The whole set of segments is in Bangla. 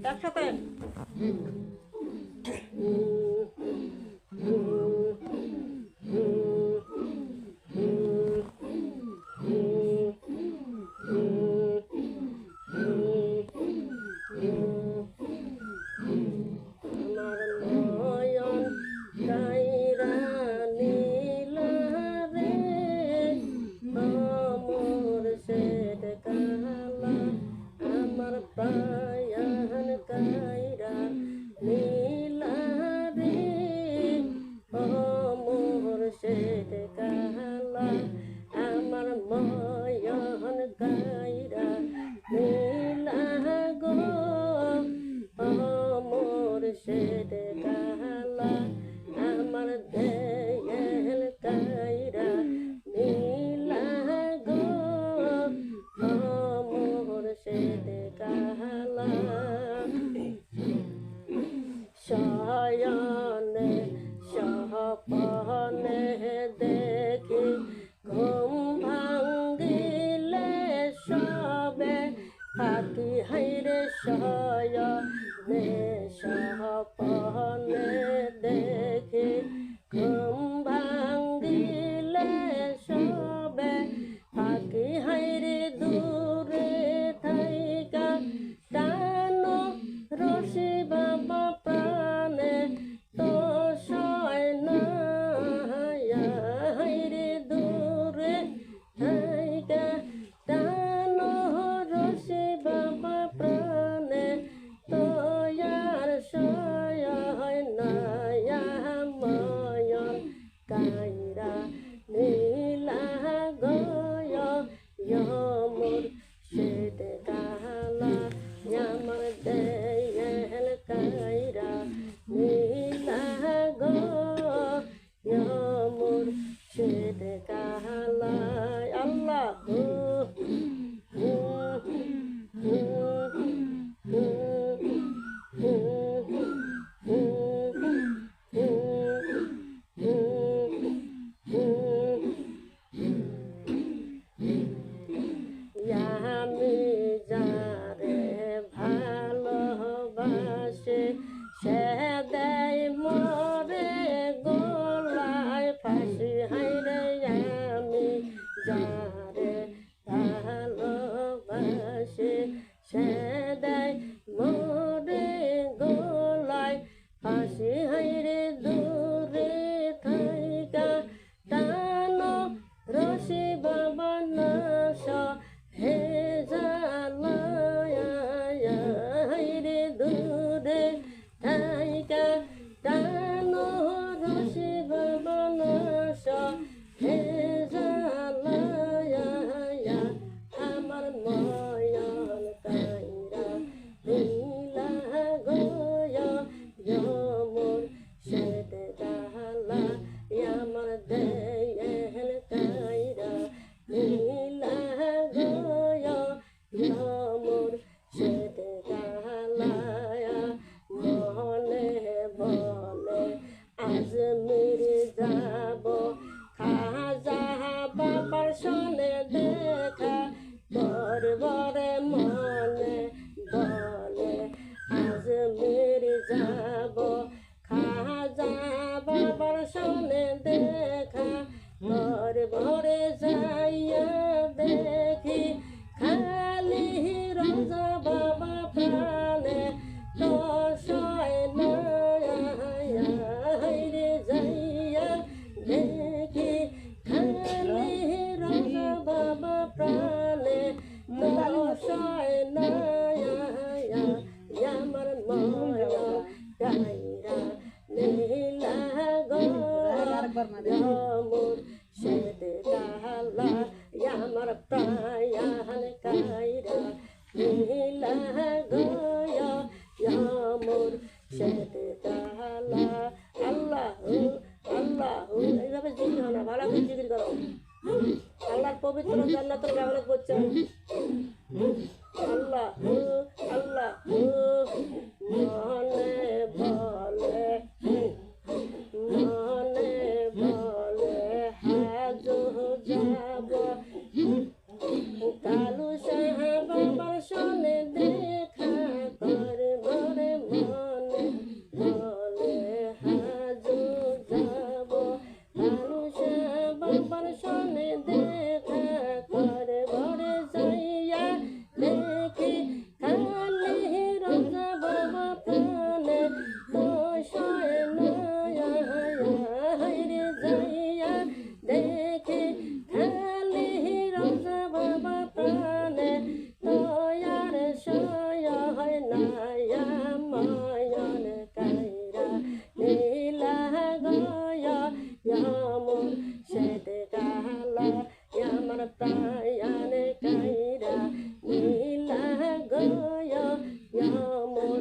একসাথে শয়নে সপনে দেখি ঘুম ভাঙ্গিলে সবে ফাঁকি হাইরে শয়নে সপনে দেখি ঘুম ভাঙ্গিলে সবে ফাঁকি হাইরে দূরে থাইকা টানো রশি বাবা প্রাণে তো সয় না হাইরে দূরে থাইকা টানো রশি বাবা প্রাণে তো আর সয় না ময়ন কাইরা নীলা গয় মোর সেট কালা আমার দেল কাইরা নীলা গয় মোর সেট কালা আল্লাহ আমি যারে ভালোবাসে সে দেয় মরে গোলায় ফাঁসি হাইরে আমি যারে ভালোবাসে সে দেয় মরে গোলায় ফাঁসি হাইরে দূরে থাইকা টানো রশি বাবা নাশ হে জালায়া হাইরে দূরে থাইকা টানো রশি বাবা নাশ হে জালায়া আমার ময়ন কাইরা নীলা গয় মোর সেট কালা আমার দেল কাইরা নীলা গয় মোর সেট কালা মনে বলে আজ মেরে যাব খাজা বাবার সনে দেখা বরে মনে বলে আজ মেরে যাব খাজা বাবার সনে দেখা ভরে যাইয়া দেখি খালি রাজা বাবা প্রাণে তো সয় না হাইরে যাইয়া দেখি খালি রাজা বাবা প্রাণে তো সয় না আমার ময়া গাইরা নীলা মোর সেট কালা আমার প্রায়ান কাইরা নীলা গয় মোর সেট কালা আল্লাহ আল্লাহ এইভাবে জিকির হয় না, ভালো করে জিকির করো। আল্লাহর পবিত্র জান্নাতের ব্যবহার করছেন। আল্লাহ আল্লাহ মনে বলে হাজ যাব কালু সাহেব বাবার সনে দেখা করব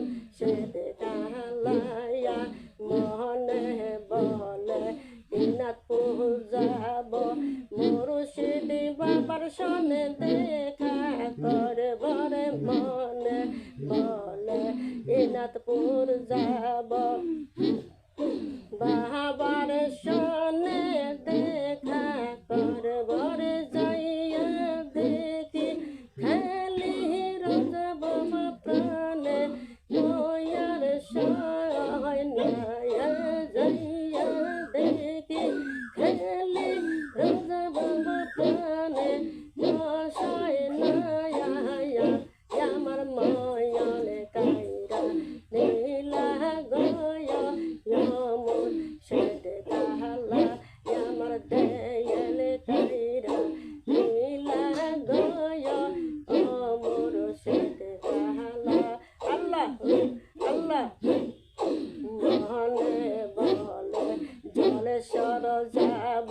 মুর্শিদ ডালাইয়া মনে বলে দিনাজপুর যাব মুর্শিদ বাবার সনে দেখা করব রে মনে বলে দিনাজপুর যাব বাবার সনে দেখা করব রে যাইয়া দেখি খালি রজব প্রাণে নয়ার সয় নয়া যাইয়া দেখি খালি রজব প্রাণে নয় নয়া আমার ময়নে কাইরা নীলা গয়া মুর্শিদ ডালা আমার দেয়াল কাইরা নীলা গয়া মুর্শিদ ডালা আল্লাহ আল্লাহ মনে বলে জলেশ্বর যাব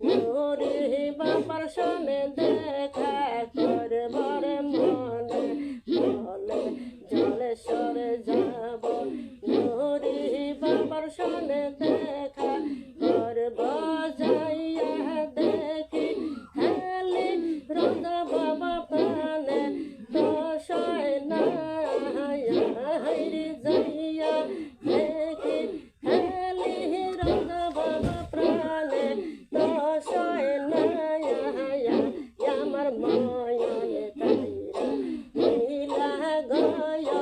নুরি বাবার সনে দেখা করব রে মনে বলে জলেশ্বর যাব নুরি বাবার সনে দেখা করব যাইয়া দেখি খালি রোজ বাবা প্রাণে দশায় না যাইয়া দেখি খালি রোজ বাবা প্রাণে দশায় না আমার ময়নে কাইরা নীলা গয়া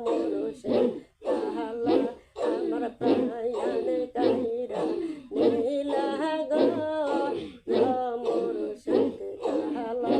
মুর্শিদ ডালা আমার প্রাণে কাইরা নীলা গয়া মুর্শিদ ডালা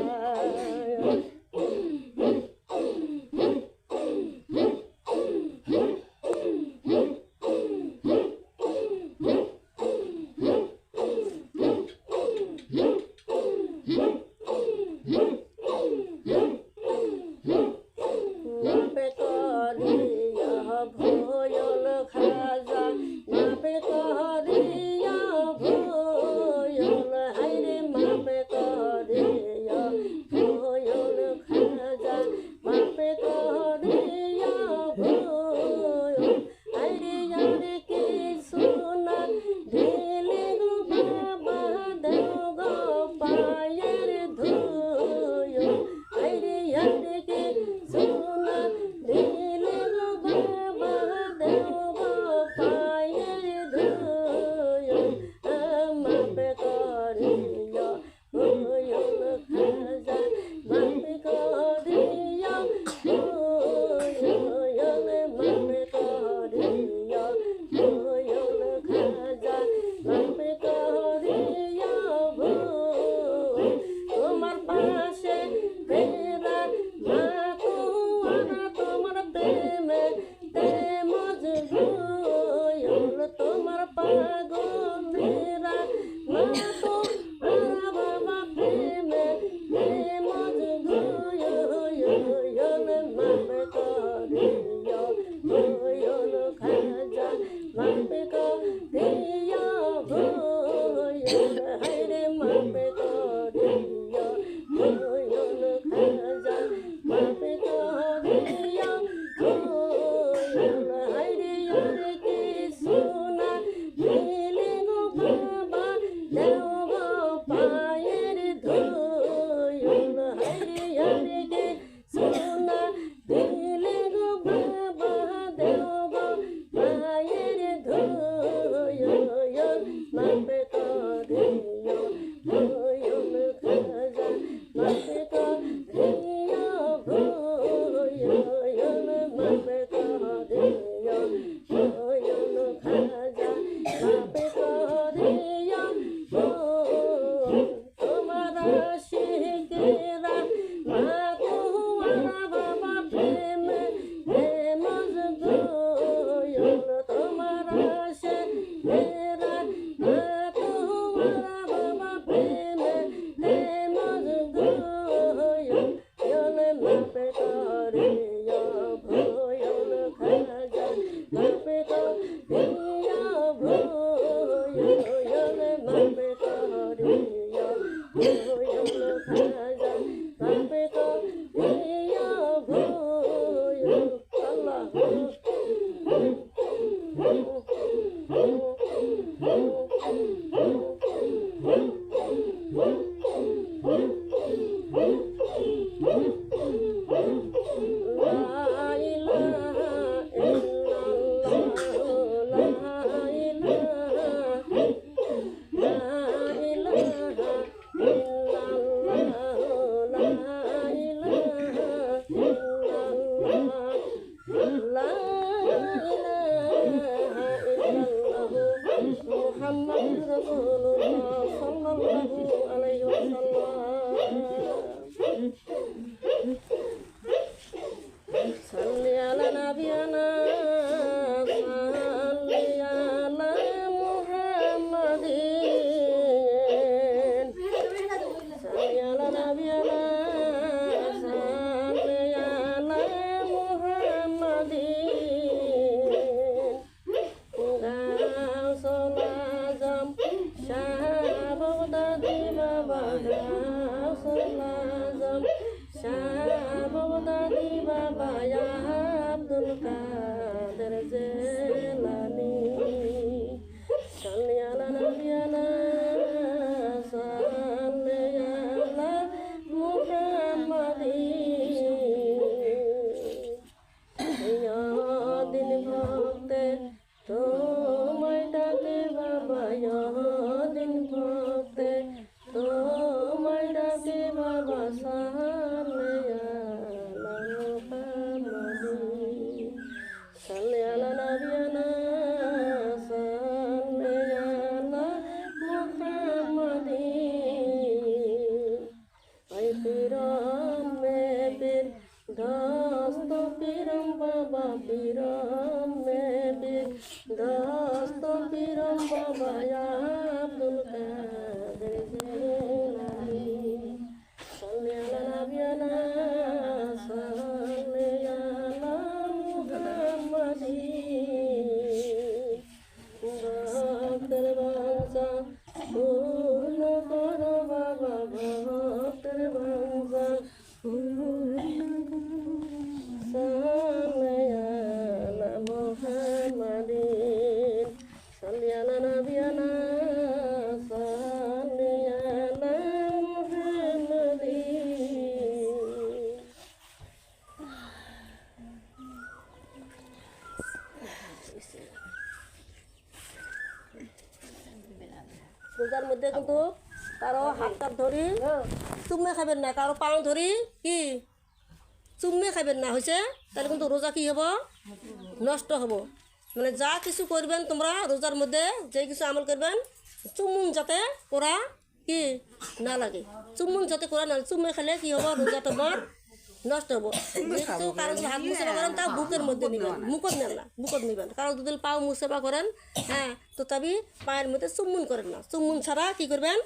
মাপে করিয়া ভয়ল খাজা মাপে করিয়া ভয়ল হাইরে মাপে করিয়া ভয়ল খাজা মাপে করিয়া ভয়ল হাইরে আরে কি সোনা ঢেলে গো বাবা দেও গো পায়ের ধুয় হাইরে আরে কি সোনা ঢেলে গো বাবা পীরম মেবি দোস্ত পীরম বাবা আব্দুল কাদের জিলানী সাল্লি আলা নবিয়ানা সাল্লি আলা মুহাম্মাদিন ভক্তের বাঞ্ছা পূর্ণ করো বাবা ভক্তের বাঞ্ছা সাল্লি আলা মুহাম্মাদিন সাল্লি আলা নবিয়ানা সাল্লি আলা মুহাম্মাদিন। রোজার মধ্যে কিন্তু কারো হাত কাপ ধরি চুম্মে খাবেন না, কারো পাও ধরি কি চুম্মে খাবেন না, হয়েছে? তাহলে কিন্তু রোজা কি হব? নষ্ট হব। মানে যা কিছু করবেন তোমরা রোজার মধ্যে, যে কিছু আমল করবেন চুম্বন যাতে করা কি না লাগে, চুম্বন যাতে করা না, চুম্মে খেলে কি হব? রোজা তোমার নষ্ট হবো। যেহেতু কারো যদি হাত মুছেবা করেন তা বুকের মধ্যে নিবেন, মুখত নেন না, বুকত নিবেন। কারো যদি পাও মুছেবা করেন, হ্যাঁ, তো তবে পায়ের মধ্যে চুম্বন করেন না, চুম্বন ছাড়া কি করবেন?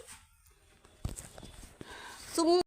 চুম্বন